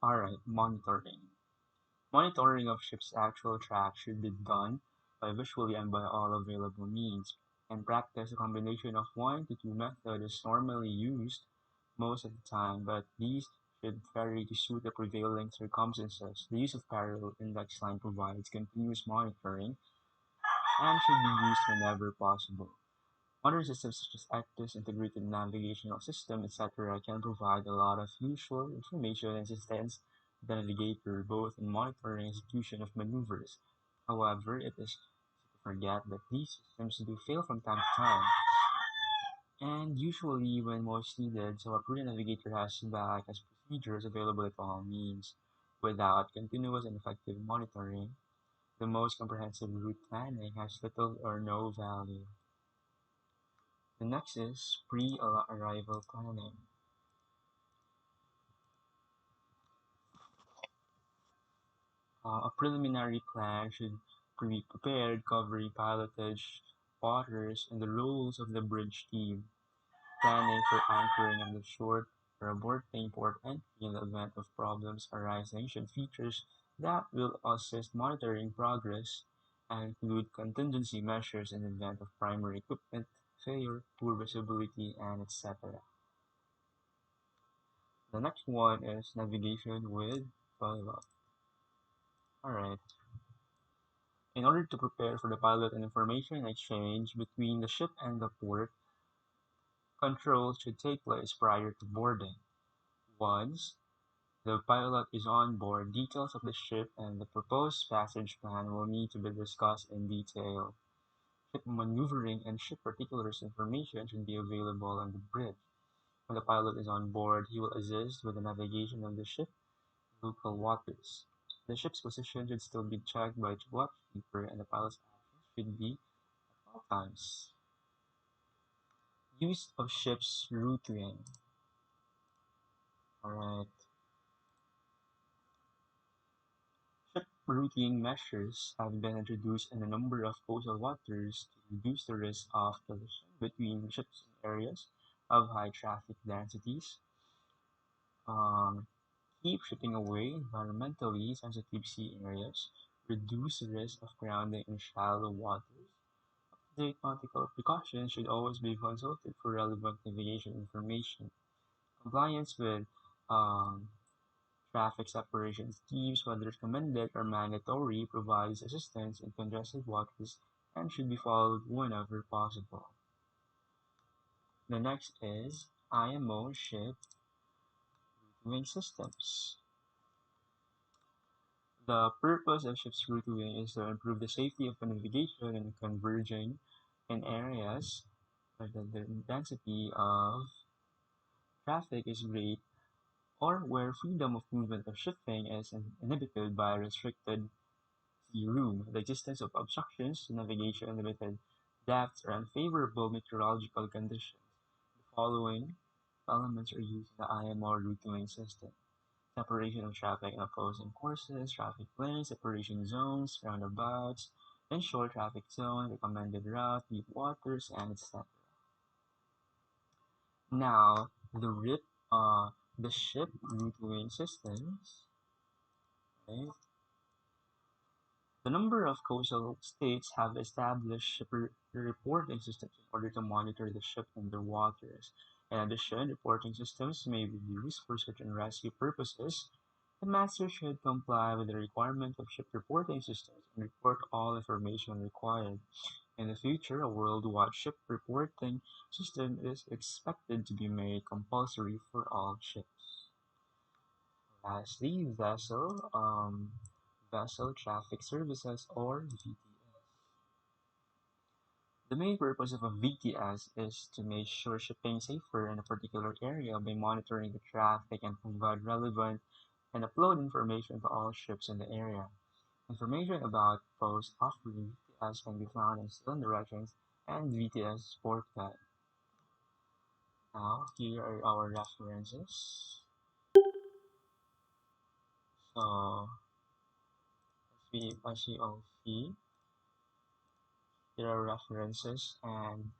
Alright, monitoring. Monitoring of ships' actual track should be done by visually and by all available means. In practice, a combination of one to two methods is normally used most of the time, but these should vary to suit the prevailing circumstances. The use of parallel index line provides continuous monitoring and should be used whenever possible. Modern systems such as ACTIS, Integrated Navigational System, etc. can provide a lot of useful information and assistance to the navigator both in monitoring and execution of maneuvers. However, it is easy to forget that these systems do fail from time to time, and usually when most needed, so a prudent navigator has backup procedures available at all means. Without continuous and effective monitoring, the most comprehensive route planning has little or no value. The next is pre-arrival planning. A preliminary plan should be prepared covering pilotage, waters, and the roles of the bridge team. Planning for anchoring on the shore or aborting port entry in the event of problems arising should features that will assist monitoring progress and include contingency measures in the event of primary equipment failure, poor visibility, and etc. The next one is navigation with pilot. Alright. In order to prepare for the pilot and information exchange between the ship and the port, controls should take place prior to boarding. Once the pilot is on board, details of the ship and the proposed passage plan will need to be discussed in detail. Ship maneuvering and ship particulars information should be available on the bridge. When the pilot is on board, he will assist with the navigation of the ship in local waters. The ship's position should still be checked by the watchkeeper and the pilot's actions should be at all times. Use of ship's routing. Alright. Ship routing measures have been introduced in a number of coastal waters to reduce the risk of collision between ships in areas of high traffic densities, um, keep shipping away environmentally sensitive sea areas, reduce the risk of grounding in shallow waters. Up-to-date nautical precautions should always be consulted for relevant navigation information. Compliance with um, traffic separation schemes, whether recommended or mandatory, provides assistance in congested waters and should be followed whenever possible. The next is IMO ship routing systems. The purpose of ship's routing is to improve the safety of navigation and converging in areas where the density of traffic is great or where freedom of movement of shipping is inhibited by restricted sea room, the existence of obstructions to navigation, limited depths, or unfavorable meteorological conditions. The following elements are used in the IMO routing system: separation of traffic in opposing courses, traffic lanes, separation zones, roundabouts, inshore traffic zone, recommended route, deep waters, and etc. Now, the ship routing systems, right? The number of coastal states have established ship reporting systems in order to monitor the ship in their waters. In addition, reporting systems may be used for search and rescue purposes. The master should comply with the requirement of ship reporting systems and report all information required. In the future, a worldwide ship reporting system is expected to be made compulsory for all ships. Lastly, vessel traffic services or VTS. The main purpose of a VTS is to make sure shipping safer in a particular area by monitoring the traffic and provide relevant and upload information to all ships in the area. Information about posts offering VTS can be found in Sail Directions and VTS Sport Guide. Now, here are our references. So, as we all see, here are references, and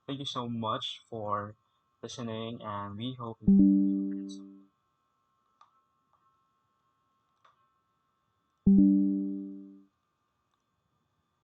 thank you so much for listening, and we hope you learned some